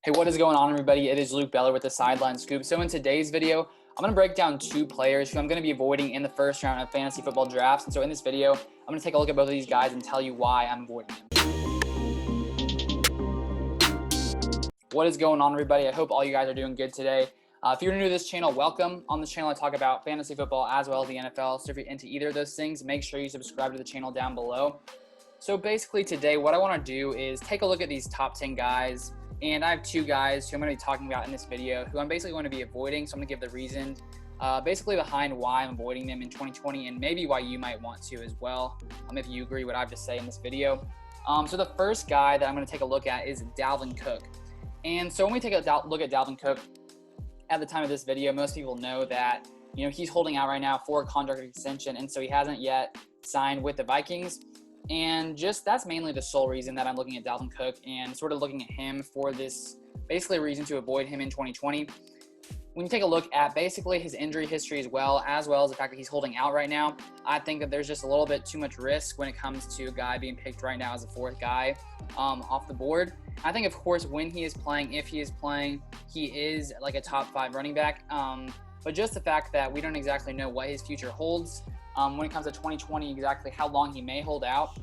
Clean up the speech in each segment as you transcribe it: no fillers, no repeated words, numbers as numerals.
Hey, what is going on, everybody? It is Luke Beller with the Sideline Scoop. So in today's video, I'm going to break down two players who I'm going to be avoiding in the first round of fantasy football drafts. And so in this video, I'm going to take a look at both of these guys and tell you why I'm avoiding them. What is going on, everybody? I hope all you guys are doing good today. If you're new to this channel, welcome. On this channel, I talk about fantasy football as well as the NFL. So if you're into either of those things, make sure you subscribe to the channel down below. So basically today, what I want to do is take a look at these top 10 guys. And I have two guys who I'm going to be talking about in this video who I'm basically going to be avoiding. So I'm going to give the reason basically behind why I'm avoiding them in 2020 and maybe why you might want to as well, if you agree with what I have to say in this video. So the first guy that I'm going to take a look at is Dalvin Cook. And so when we take a look at Dalvin Cook, at the time of this video, most people know that he's holding out right now for a contract extension, and so he hasn't yet signed with the Vikings. And just that's mainly the sole reason that I'm looking at Dalvin Cook and sort of looking at him for this basically reason to avoid him in 2020. When you take a look at basically his injury history as well as the fact that he's holding out right now, I think that there's just a little bit too much risk when it comes to a guy being picked right now as a fourth guy off the board. I think, of course, when he is playing, if he is playing, he is like a top 5 running back. But just the fact that we don't exactly know what his future holds when it comes to 2020, exactly how long he may hold out,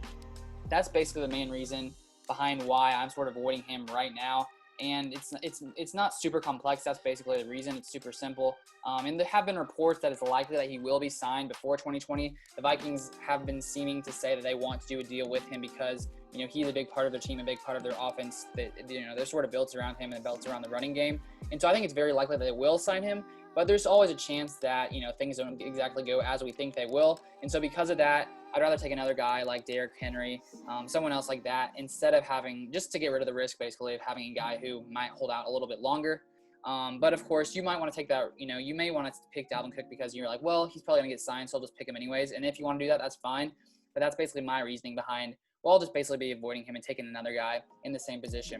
that's basically the main reason behind why I'm sort of avoiding him right now. And it's not super complex. That's basically the reason. It's super simple. And there have been reports that it's likely that he will be signed before 2020. The Vikings have been seeming to say that they want to do a deal with him because he's a big part of their team, a big part of their offense. That they're sort of built around him and built around the running game. And so I think it's very likely that they will sign him. But there's always a chance that things don't exactly go as we think they will. And so because of that, I'd rather take another guy like Derrick Henry, someone else like that, instead of having, just to get rid of the risk basically of having a guy who might hold out a little bit longer. But of course, you might want to take that, you may want to pick Dalvin Cook because you're like, well, he's probably going to get signed, so I'll just pick him anyways. And if you want to do that, that's fine. But that's basically my reasoning behind, well, I'll just basically be avoiding him and taking another guy in the same position.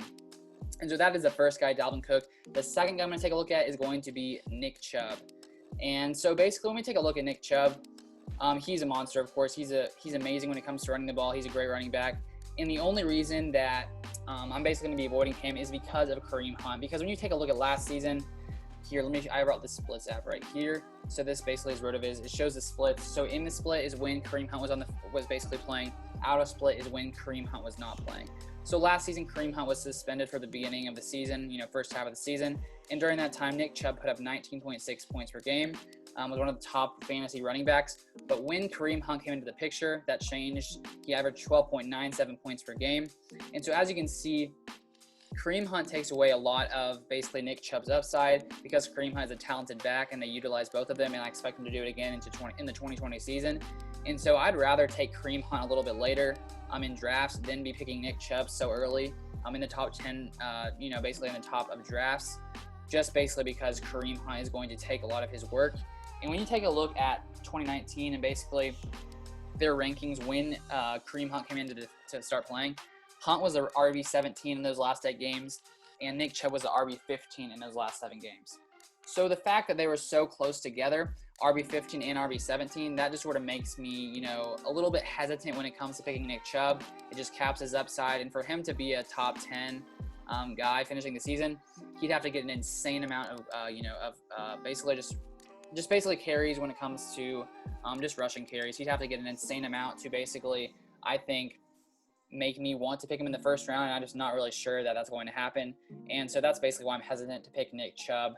And so that is the first guy, Dalvin Cook. The second guy I'm going to take a look at is going to be Nick Chubb. And so basically when we take a look at Nick Chubb, he's a monster, of course. He's amazing when it comes to running the ball. He's a great running back. And the only reason that I'm basically going to be avoiding him is because of Kareem Hunt. Because when you take a look at last season, here, I brought the splits app right here. So this basically is where it shows the splits. So in the split is when Kareem Hunt was basically playing. Out of split is when Kareem Hunt was not playing. So last season, Kareem Hunt was suspended for the beginning of the season, first half of the season. And during that time, Nick Chubb put up 19.6 points per game, was one of the top fantasy running backs. But when Kareem Hunt came into the picture, that changed. He averaged 12.97 points per game. And so as you can see, Kareem Hunt takes away a lot of basically Nick Chubb's upside because Kareem Hunt is a talented back and they utilize both of them, and I expect him to do it again in the 2020 season. And so I'd rather take Kareem Hunt a little bit later in drafts than be picking Nick Chubb so early in the top 10, basically in the top of drafts, just basically because Kareem Hunt is going to take a lot of his work. And when you take a look at 2019 and basically their rankings when Kareem Hunt came in to start playing, Hunt was the RB17 in those last 8 games, and Nick Chubb was the RB15 in those last 7 games. So the fact that they were so close together, RB15 and RB17, that just sort of makes me, a little bit hesitant when it comes to picking Nick Chubb. It just caps his upside, and for him to be a top 10 guy finishing the season, he'd have to get an insane amount of, basically just basically carries when it comes to just rushing carries. He'd have to get an insane amount to basically, I think, make me want to pick him in the first round, and I'm just not really sure that that's going to happen. And so that's basically why I'm hesitant to pick Nick Chubb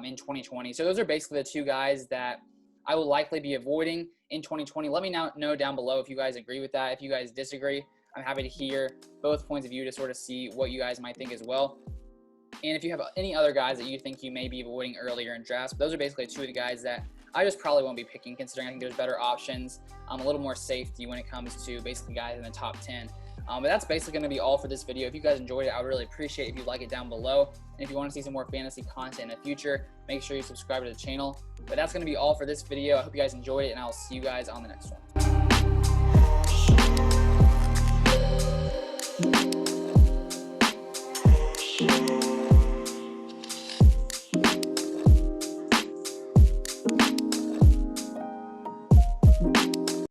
in 2020. So those are basically the two guys that I will likely be avoiding in 2020. Let me know down below if you guys agree with that. If you guys disagree, I'm happy to hear both points of view to sort of see what you guys might think as well. And if you have any other guys that you think you may be avoiding earlier in drafts, those are basically two of the guys that I just probably won't be picking, considering I think there's better options, a little more safety when it comes to basically guys in the top 10. But that's basically going to be all for this video. If you guys enjoyed it, I would really appreciate it if you like it down below. And if you want to see some more fantasy content in the future, make sure you subscribe to the channel. But that's going to be all for this video. I hope you guys enjoyed it, and I'll see you guys on the next one.